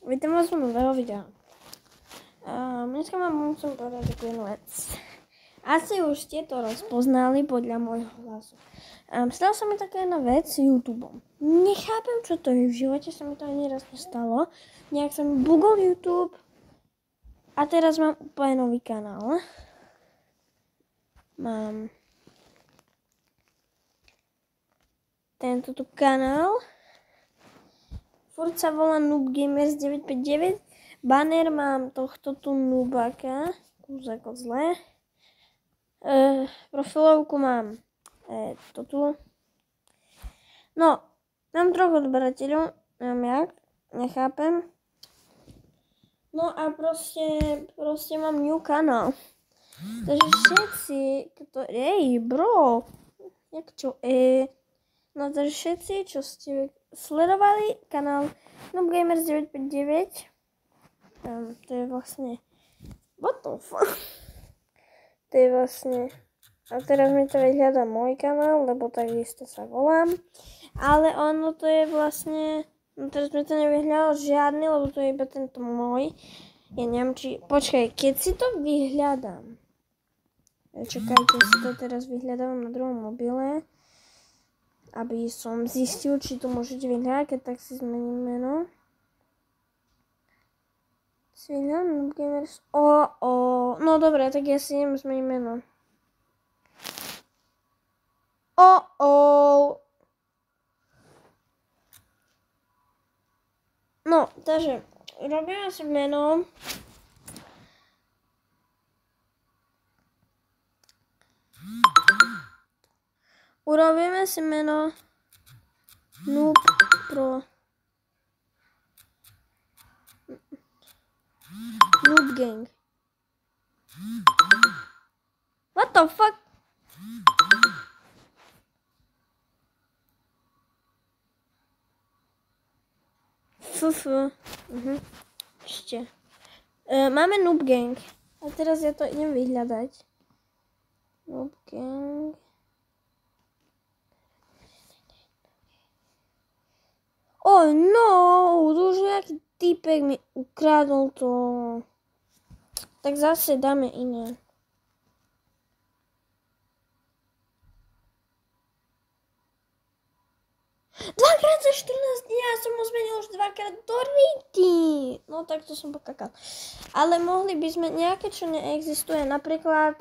Vítam vás u nového videa. Dneska vám musím povedať takú jednu vec. Asi už ste to rozpoznali podľa môjho hlasu. Stala sa mi taká jedna vec s YouTubeom. Nechápem, čo to je. V živote sa mi to ani raz nestalo. Nejak sa mi bugol YouTube a teraz mám úplne nový kanál. Mám tento tu kanál. Furt sa volá Noob Gamers 959. Banner mám tohto tu Noobaka. Kúzako zle. Profilovku mám to tu. No, mám troch odberateľov. Mám jak? Nechápem. No a proste mám new kanál. Takže všetci, bro. Jak čo? No takže všetci, čo ste sledovali kanál Noob Gamers 959, to je vlastne what the fuck? To je vlastne, a teraz mi to vyhľadá môj kanál, lebo takisto sa volám, ale ono to je vlastne, no teraz mi to nevyhľadalo žiadny, lebo to je iba tento môj. Ja neviem, počkaj, keď si to vyhľadám, čakajte, si to teraz vyhľadávam na druhom mobile, aby som zistil, či to môžete vyhľadať, keď tak si zmením meno. Si vyhľadám Noob Gamers. No dobre, tak ja si idem zmeniť meno. No, takže robíme si meno. Urobíme si meno Noob Pro Noob Gang. What the fuck? Ešte. Máme Noob Gang. A teraz ja to idem vyhľadať. Noob Gang. Oh no, už nejaký týpek mi ukradol to. Tak zase dáme iné. Dvakrát za 14 dní, ja som ho zmenil už dvakrát do ryti. No tak to som pokakal. Ale mohli by sme nejaké, čo neexistuje, napríklad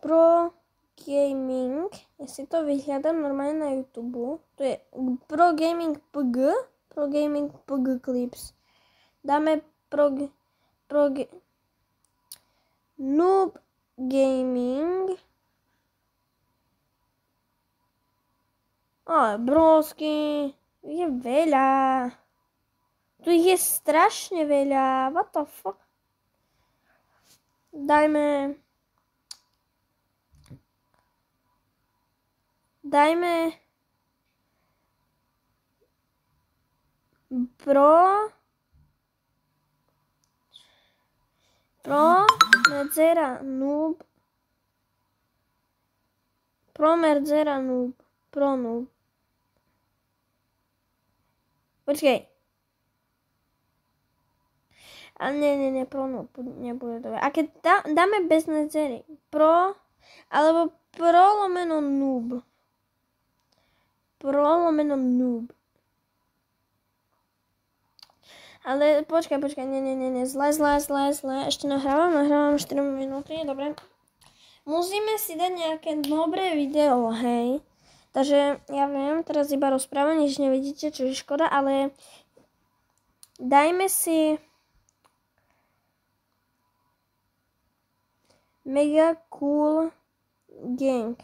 Pro Gaming. Ja si to vyhľadám normálne na YouTube. To je Pro Gaming PG. Pro Gaming PG Clips. Dáme Noob Gaming. Brosky. Je veľa. Tu je strašne veľa. What the fuck? Dajme Pro medzera Noob. Pro medzera Noob. Pro Noob. Počkej. Ale nie, Pro Noob nebude dobré. A keď dáme bez medzery Pro, alebo Pro lomeno Noob. Pro lomeno Noob. Ale počkaj, nie, zle. Ešte nahrávam 4 minúty, dobre. Musíme si dať nejaké dobré video, hej. Takže ja viem, teraz iba rozprávam, nič nevidíte, čo je škoda, ale dajme si Mega Cool Gang.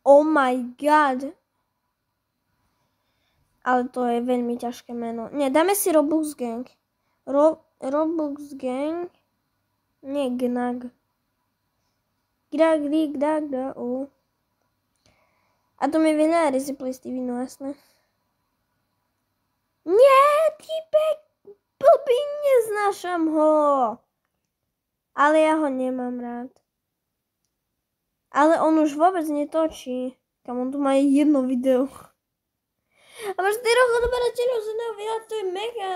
Oh my god. Ale to je veľmi ťažké meno. Nie, dáme si Robux Gang. Robux Gang. Nie, Gnag. A to mi veľa Replay TV, no jasné. Nie, týpek, blbý, neznášam ho. Ale ja ho nemám rád. Ale on už vôbec netočí. Kam on tu má jedno video. A máš 4 odberateľov z jedného videa, to je mega.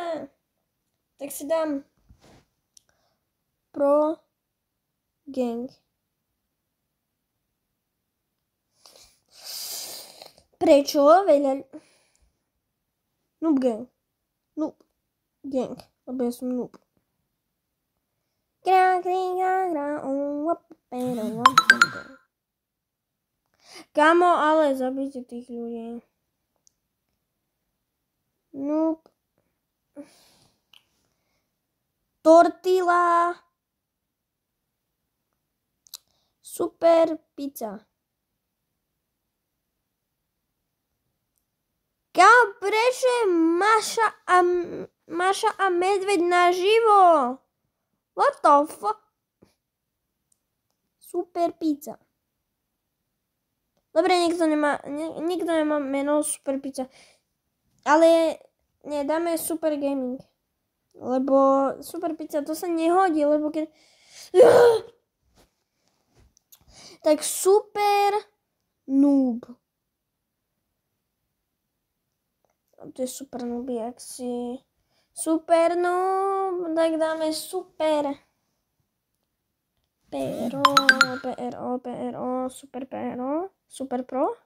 Tak si dám Pro Gang. Prečo? Veľa... Noob Gang. Noob Gang. Lebo ja som noob. Kamo, ale zabijte tých ľudí. Noob. Tortilla. Super pizza. Kámo, prečo je Maša a medveď naživo? What the fuck? Super pizza. Dobre, nikto nemá meno Super pizza. Ale nie, dáme Super Gaming. Lebo Super pizza to sa nehodí, lebo keď... Tak Super Noob. To je Super Noob, jak si... Super Noob, tak dáme Super. PRO, Super PRO, Super Pro,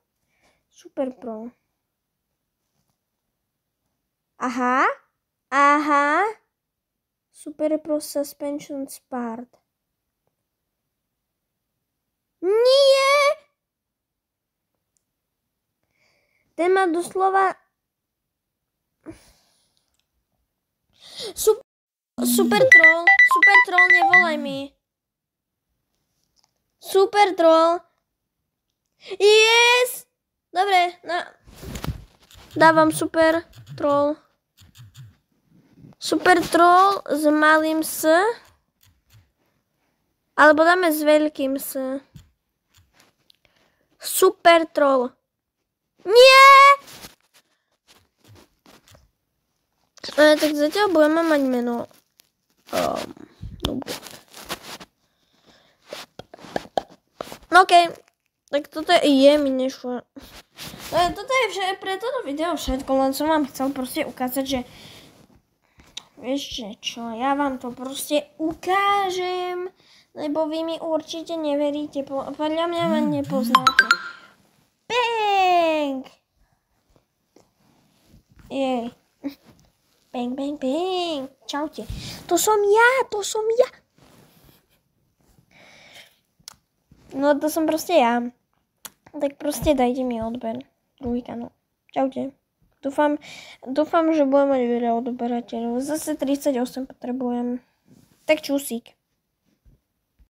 Super Pro. Aha, Super Pro Suspension Sport. Nie! Ten má doslova... Super troll, nevolaj mi. Super troll. Yes! Dobre, dávam super troll. Super troll s malým S. Alebo dáme s veľkým S. Super troll. Nie! Tak zatiaľ budeme mať meno. No okej. Tak toto je mi nešlo. Toto je pre toto video všetko, len som vám chcel proste ukázať, že vieš čo, ja vám to proste ukážem, lebo vy mi určite neveríte, podľa mňa ma nepoznáte. Bang! Jej. Bang, bang, bang. Čaute. To som ja. No to som proste ja. Tak proste dajte mi odber. Druhý kanál. Čaute. Dúfam, že budem mať veľa odberateľov. Zase 38 potrebujem. Tak čusík.